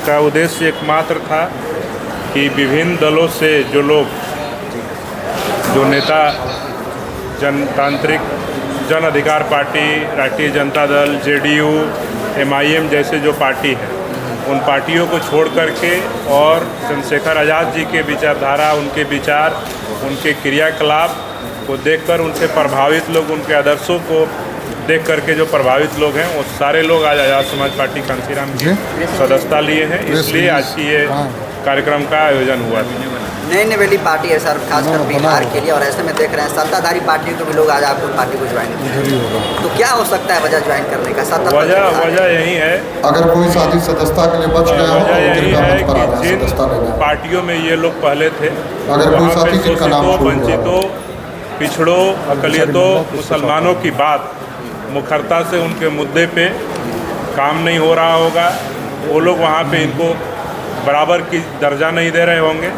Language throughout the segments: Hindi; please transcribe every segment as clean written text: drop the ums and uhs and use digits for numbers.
का उद्देश्य एकमात्र था कि विभिन्न दलों से जो लोग, जो नेता, जनतांत्रिक जन अधिकार पार्टी, राष्ट्रीय जनता दल, जेडीयू, एमआईएम जैसे जो पार्टी हैं, उन पार्टियों को छोड़ करके और चंद्रशेखर आज़ाद जी के विचारधारा, उनके विचार, उनके क्रियाकलाप को देखकर उनसे प्रभावित लोग, उनके आदर्शों को देख करके जो प्रभावित लोग हैं, वो सारे लोग आज आज़ाद समाज पार्टी कांसीराम की सदस्यता लिए हैं। इसलिए आज की ये कार्यक्रम का आयोजन हुआ था। नई नवेली पार्टी है सर, खासकर बिहार के लिए, और ऐसे में देख रहे हैं सत्ताधारी पार्टियों के भी लोग आज आपको पार्टी को ज्वाइन करें, तो क्या हो सकता है वजह ज्वाइन करने का? वजह यही है, अगर कोई साथी सदस्यता के लिए बच गया हो वजह यही है कि जिन पार्टियों में ये लोग पहले थे, वहाँ पे शोषितों, वंचितों, पिछड़ों, अकलियतों, मुसलमानों की बात मुखरता से उनके मुद्दे पे काम नहीं हो रहा होगा, वो लोग वहाँ पे इनको बराबर की दर्जा नहीं दे रहे होंगे।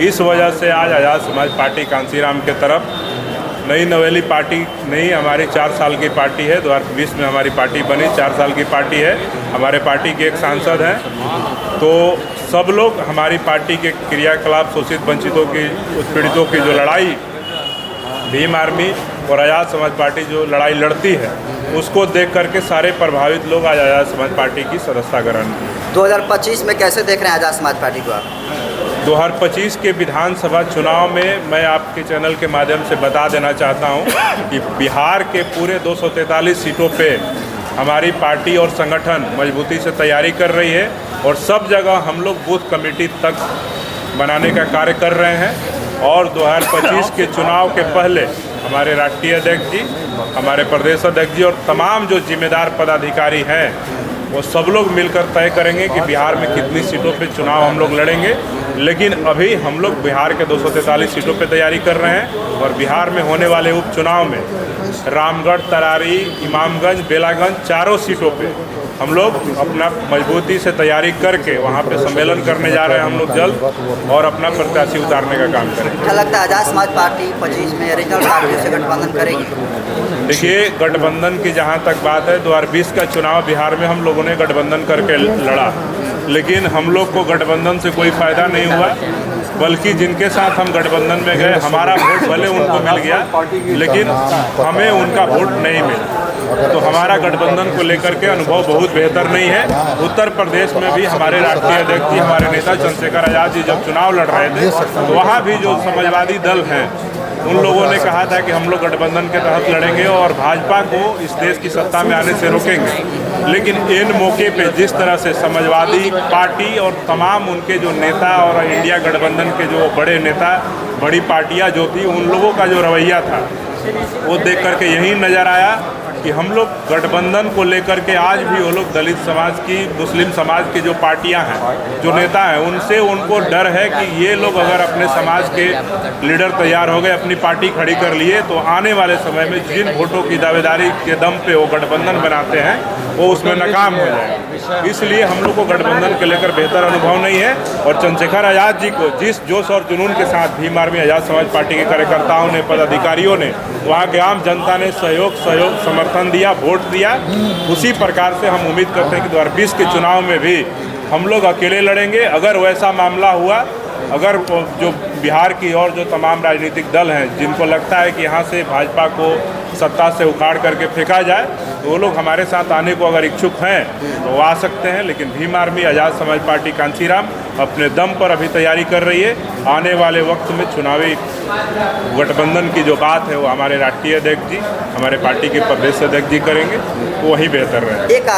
इस वजह से आज आज़ाद समाज पार्टी कांसीराम के तरफ नई नवेली पार्टी नहीं, हमारी 4 साल की पार्टी है। 2020 में हमारी पार्टी बनी, 4 साल की पार्टी है। हमारे पार्टी के एक सांसद हैं, तो सब लोग हमारी पार्टी के क्रियाकलाप, शोषित वंचितों की, उत्पीड़ितों की जो लड़ाई भीम आर्मी और आज़ाद समाज पार्टी जो लड़ाई लड़ती है, उसको देख करके सारे प्रभावित लोग आज आज़ाद समाज पार्टी की सदस्यता ग्रहण की। 2025 में कैसे देख रहे हैं आज़ाद समाज पार्टी को आप? 2025 के विधानसभा चुनाव में मैं आपके चैनल के माध्यम से बता देना चाहता हूं कि बिहार के पूरे 243 सीटों पे हमारी पार्टी और संगठन मजबूती से तैयारी कर रही है, और सब जगह हम लोग बूथ कमेटी तक बनाने का कार्य कर रहे हैं। और 2025 के चुनाव के पहले हमारे राष्ट्रीय अध्यक्ष जी, हमारे प्रदेश अध्यक्ष जी और तमाम जो जिम्मेदार पदाधिकारी हैं, वो सब लोग मिलकर तय करेंगे कि बिहार में कितनी सीटों पे चुनाव हम लोग लड़ेंगे। लेकिन अभी हम लोग बिहार के 243 सीटों पे तैयारी कर रहे हैं, और बिहार में होने वाले उपचुनाव में रामगढ़, तरारी, इमामगंज, बेलागंज, चारों सीटों पे हम लोग अपना मजबूती से तैयारी करके वहाँ पे सम्मेलन करने जा रहे हैं हम लोग जल्द, और अपना प्रत्याशी उतारने का काम करेंगे। क्या लगता है आज़ाद समाज पार्टी 25 में रीजनल पार्टियों से गठबंधन करेगी? देखिए, गठबंधन की जहाँ तक बात है, 2020 का चुनाव बिहार में हम लोगों ने गठबंधन करके लड़ा, लेकिन हम लोग को गठबंधन से कोई फ़ायदा नहीं हुआ, बल्कि जिनके साथ हम गठबंधन में गए, हमारा वोट भले उनको मिल गया, लेकिन हमें उनका वोट नहीं मिला। तो हमारा गठबंधन को लेकर के अनुभव बहुत बेहतर नहीं है। उत्तर प्रदेश में भी हमारे राष्ट्रीय अध्यक्ष जी, हमारे नेता चंद्रशेखर आज़ाद जी जब चुनाव लड़ रहे थे, तो वहाँ भी जो समाजवादी दल हैं, उन लोगों ने कहा था कि हम लोग गठबंधन के तहत लड़ेंगे और भाजपा को इस देश की सत्ता में आने से रोकेंगे। लेकिन इन मौके पे जिस तरह से समाजवादी पार्टी और तमाम उनके जो नेता और इंडिया गठबंधन के जो बड़े नेता, बड़ी पार्टियां जो थी, उन लोगों का जो रवैया था, वो देख करके यही नज़र आया कि हम लोग गठबंधन को लेकर के आज भी वो लोग दलित समाज की, मुस्लिम समाज की जो पार्टियां हैं, जो नेता हैं, उनसे उनको डर है कि ये लोग अगर अपने समाज के लीडर तैयार हो गए, अपनी पार्टी खड़ी कर लिए, तो आने वाले समय में जिन वोटों की दावेदारी के दम पे वो गठबंधन बनाते हैं, वो उसमें नाकाम हो जाएगा। इसलिए हम लोग को गठबंधन के लेकर बेहतर अनुभव नहीं है, और चंद्रशेखर आज़ाद जी को जिस जोश और जुनून के साथ भीम आर्मी आज़ाद समाज पार्टी के कार्यकर्ताओं ने, पदाधिकारियों ने, वहाँ के आम जनता ने सहयोग समर्थन दिया, वोट दिया, उसी प्रकार से हम उम्मीद करते हैं कि 2020 के चुनाव में भी हम लोग अकेले लड़ेंगे। अगर वैसा मामला हुआ, अगर जो बिहार की और जो तमाम राजनीतिक दल हैं, जिनको लगता है कि यहाँ से भाजपा को सत्ता से उखाड़ करके फेंका जाए, तो वो लोग हमारे साथ आने को अगर इच्छुक हैं तो वो आ सकते हैं। लेकिन भीम आर्मी आज़ाद समाज पार्टी कांसीराम अपने दम पर अभी तैयारी कर रही है। आने वाले वक्त में चुनावी गठबंधन की जो बात है, वो हमारे राष्ट्रीय अध्यक्ष जी, हमारे पार्टी के प्रदेश अध्यक्ष जी करेंगे, वो वही बेहतर रहेगा। एक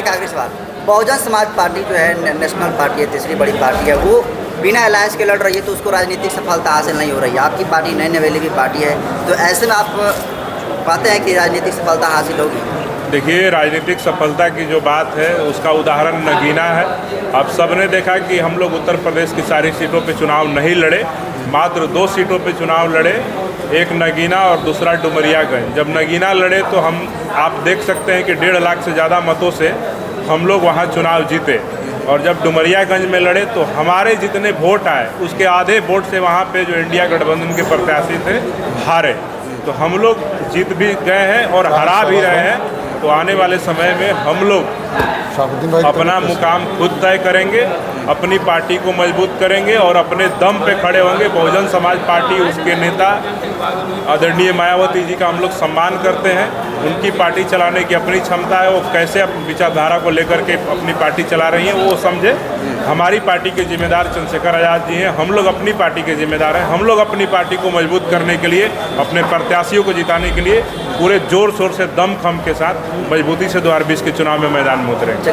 आखिरी सवाल, बहुजन समाज पार्टी जो है नेशनल पार्टी है, तीसरी बड़ी पार्टी है, वो बिना अलायंस के लड़ रही है, तो उसको राजनीतिक सफलता हासिल नहीं हो रही है। आपकी पार्टी नई नवेली की पार्टी है, तो ऐसे में आप पाते हैं कि राजनीतिक सफलता हासिल होगी? देखिए, राजनीतिक सफलता की जो बात है, उसका उदाहरण नगीना है। आप सबने देखा कि हम लोग उत्तर प्रदेश की सारी सीटों पे चुनाव नहीं लड़े, मात्र 2 सीटों पे चुनाव लड़े, एक नगीना और दूसरा डुमरियागंज। जब नगीना लड़े तो आप देख सकते हैं कि 1.5 लाख से ज़्यादा मतों से हम लोग वहाँ चुनाव जीते, और जब डुमरियागंज में लड़े तो हमारे जितने वोट आए, उसके आधे वोट से वहाँ पे जो इंडिया गठबंधन के प्रत्याशी थे, हारे। तो हम लोग जीत भी गए हैं और हरा भी रहे हैं। तो आने वाले समय में हम लोग शहाबुद्दीन भाई अपना मुकाम खुद तय करेंगे, अपनी पार्टी को मजबूत करेंगे और अपने दम पे खड़े होंगे। बहुजन समाज पार्टी, उसके नेता आदरणीय मायावती जी का हम लोग सम्मान करते हैं। उनकी पार्टी चलाने की अपनी क्षमता है, वो कैसे विचारधारा को लेकर के अपनी पार्टी चला रही हैं वो समझे। हमारी पार्टी के जिम्मेदार चंद्रशेखर आज़ाद जी हैं, हम लोग अपनी पार्टी के जिम्मेदार हैं। हम लोग अपनी पार्टी को मजबूत करने के लिए, अपने प्रत्याशियों को जिताने के लिए पूरे जोर शोर से दम खम के साथ मजबूती से 2020 के चुनाव में मैदान में उतरेंगे।